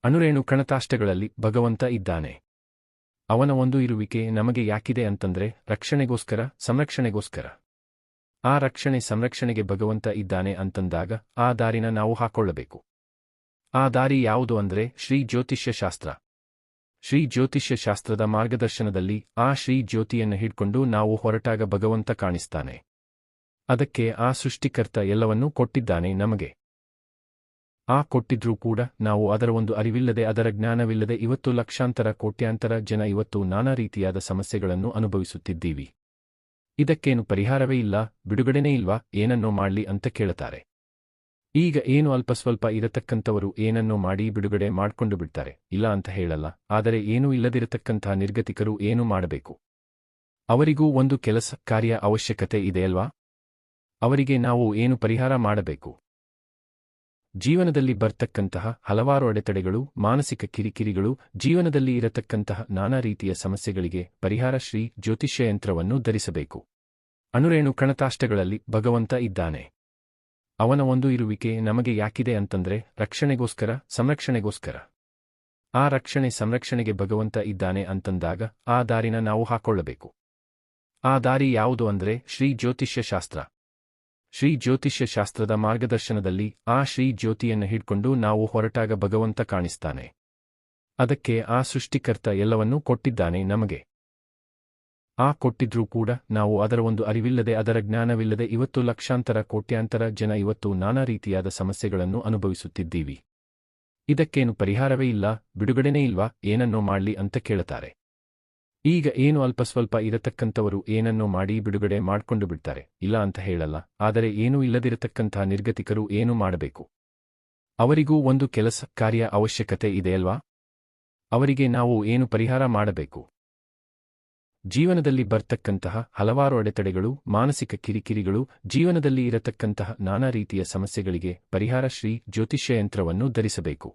ಅಣುರೇಣು ಕಣತಾಷ್ಟಗಳಲ್ಲಿ ಭಗವಂತ ಇದ್ದಾನೆ. ಅವನ ಒಂದು ಇರುವಿಕೆ ನಮಗೆ ಯಾಕಿದೆ ಅಂತಂದ್ರೆ ರಕ್ಷಣೆಗೋಸ್ಕರ, ಸಂರಕ್ಷಣೆಗೋಸ್ಕರ. ಆ ರಕ್ಷಣೆ ಸಂರಕ್ಷಣೆಗೆ ಭಗವಂತ ಇದ್ದಾನೆ ಅಂತಂದಾಗ ಆ ದಾರಿನ ನಾವು ಹಾಕೊಳ್ಳಬೇಕು. ಆ ದಾರಿ ಯಾವುದು ಅಂದ್ರೆ ಶ್ರೀ ಜ್ಯೋತಿಷ್ಯ ಶಾಸ್ತ್ರ. ಶ್ರೀ ಜ್ಯೋತಿಷ್ಯ ಶಾಸ್ತ್ರದ ಮಾರ್ಗದರ್ಶನದಲ್ಲಿ ಆ ಶ್ರೀ ಜ್ಯೋತಿಯನ್ನು ಹಿಡ್ಕೊಂಡು ನಾವು ಹೊರಟಾಗ ಭಗವಂತ ಕಾಣಿಸ್ತಾನೆ. ಅದಕ್ಕೆ ಆ ಸೃಷ್ಟಿಕರ್ತ ಎಲ್ಲವನ್ನೂ ಕೊಟ್ಟಿದ್ದಾನೆ ನಮಗೆ. ಆ ಕೊಟ್ಟಿದ್ರೂ ಕೂಡ ನಾವು ಅದರ ಒಂದು ಅರಿವಿಲ್ಲದೆ, ಅದರ ಜ್ಞಾನವಿಲ್ಲದೆ ಇವತ್ತು ಲಕ್ಷಾಂತರ ಕೋಟ್ಯಾಂತರ ಜನ ಇವತ್ತು ನಾನಾ ರೀತಿಯಾದ ಸಮಸ್ಯೆಗಳನ್ನು ಅನುಭವಿಸುತ್ತಿದ್ದೀವಿ. ಇದಕ್ಕೇನು ಪರಿಹಾರವೇ ಇಲ್ಲ, ಬಿಡುಗಡೆನೇ ಇಲ್ವಾ, ಏನನ್ನೋ ಮಾಡ್ಲಿ ಅಂತ ಕೇಳುತ್ತಾರೆ. ಈಗ ಏನು ಅಲ್ಪ ಸ್ವಲ್ಪ ಇರತಕ್ಕಂಥವರು ಏನನ್ನೋ ಮಾಡಿ ಬಿಡುಗಡೆ ಮಾಡ್ಕೊಂಡು ಬಿಡ್ತಾರೆ, ಇಲ್ಲ ಅಂತ ಹೇಳಲ್ಲ. ಆದರೆ ಏನೂ ಇಲ್ಲದಿರತಕ್ಕಂತಹ ನಿರ್ಗತಿಕರು ಏನು ಮಾಡಬೇಕು? ಅವರಿಗೂ ಒಂದು ಕೆಲಸ ಕಾರ್ಯ ಅವಶ್ಯಕತೆ ಇದೆಯಲ್ವಾ? ಅವರಿಗೆ ನಾವು ಏನು ಪರಿಹಾರ ಮಾಡಬೇಕು? ಜೀವನದಲ್ಲಿ ಬರ್ತಕ್ಕಂತಹ ಹಲವಾರು ಅಡೆತಡೆಗಳು, ಮಾನಸಿಕ ಕಿರಿಕಿರಿಗಳು, ಜೀವನದಲ್ಲಿ ಇರತಕ್ಕಂತಹ ನಾನಾ ರೀತಿಯ ಸಮಸ್ಯೆಗಳಿಗೆ ಪರಿಹಾರ ಶ್ರೀ ಜ್ಯೋತಿಷ್ಯ ಯಂತ್ರವನ್ನು ಧರಿಸಬೇಕು. ಅಣುರೇಣು ಕಣತಾಷ್ಟಗಳಲ್ಲಿ ಭಗವಂತ ಇದ್ದಾನೆ. ಅವನ ಒಂದು ಇರುವಿಕೆ ನಮಗೆ ಯಾಕಿದೆ ಅಂತಂದ್ರೆ ರಕ್ಷಣೆಗೋಸ್ಕರ, ಸಂರಕ್ಷಣೆಗೋಸ್ಕರ. ಆ ರಕ್ಷಣೆ ಸಂರಕ್ಷಣೆಗೆ ಭಗವಂತ ಇದ್ದಾನೆ ಅಂತಂದಾಗ ಆ ದಾರಿನ ನಾವು ಹಾಕೊಳ್ಳಬೇಕು. ಆ ದಾರಿ ಯಾವುದು ಅಂದ್ರೆ ಶ್ರೀ ಜ್ಯೋತಿಷ್ಯ ಶಾಸ್ತ್ರ. ಶ್ರೀ ಜ್ಯೋತಿಷ್ಯ ಶಾಸ್ತ್ರದ ಮಾರ್ಗದರ್ಶನದಲ್ಲಿ ಆ ಶ್ರೀ ಜ್ಯೋತಿಯನ್ನು ಹಿಡ್ಕೊಂಡು ನಾವು ಹೊರಟಾಗ ಭಗವಂತ ಕಾಣಿಸ್ತಾನೆ. ಅದಕ್ಕೆ ಆ ಸೃಷ್ಟಿಕರ್ತ ಎಲ್ಲವನ್ನೂ ಕೊಟ್ಟಿದ್ದಾನೆ ನಮಗೆ. ಆ ಕೊಟ್ಟಿದ್ರೂ ಕೂಡ ನಾವು ಅದರ ಒಂದು ಅರಿವಿಲ್ಲದೆ, ಅದರ ಜ್ಞಾನವಿಲ್ಲದೆ ಇವತ್ತು ಲಕ್ಷಾಂತರ ಕೋಟ್ಯಾಂತರ ಜನ ಇವತ್ತು ನಾನಾ ರೀತಿಯಾದ ಸಮಸ್ಯೆಗಳನ್ನು ಅನುಭವಿಸುತ್ತಿದ್ದೀವಿ. ಇದಕ್ಕೇನು ಪರಿಹಾರವೇ ಇಲ್ಲ, ಬಿಡುಗಡೆನೇ ಇಲ್ವಾ, ಏನನ್ನೋ ಮಾಡ್ಲಿ ಅಂತ ಕೇಳುತ್ತಾರೆ. ಈಗ ಏನು ಅಲ್ಪ ಸ್ವಲ್ಪ ಇರತಕ್ಕಂಥವರು ಏನನ್ನೋ ಮಾಡಿ ಬಿಡುಗಡೆ ಮಾಡ್ಕೊಂಡು ಬಿಡ್ತಾರೆ, ಇಲ್ಲ ಅಂತ ಹೇಳಲ್ಲ. ಆದರೆ ಏನೂ ಇಲ್ಲದಿರತಕ್ಕಂತಹ ನಿರ್ಗತಿಕರು ಏನು ಮಾಡಬೇಕು? ಅವರಿಗೂ ಒಂದು ಕೆಲಸ ಕಾರ್ಯ ಅವಶ್ಯಕತೆ ಇದೆಯಲ್ವಾ? ಅವರಿಗೆ ನಾವು ಏನು ಪರಿಹಾರ ಮಾಡಬೇಕು? ಜೀವನದಲ್ಲಿ ಬರ್ತಕ್ಕಂತಹ ಹಲವಾರು ಅಡೆತಡೆಗಳು, ಮಾನಸಿಕ ಕಿರಿಕಿರಿಗಳು, ಜೀವನದಲ್ಲಿ ಇರತಕ್ಕಂತಹ ನಾನಾ ರೀತಿಯ ಸಮಸ್ಯೆಗಳಿಗೆ ಪರಿಹಾರ ಶ್ರೀ ಜ್ಯೋತಿಷ್ಯ ಯಂತ್ರವನ್ನು ಧರಿಸಬೇಕು.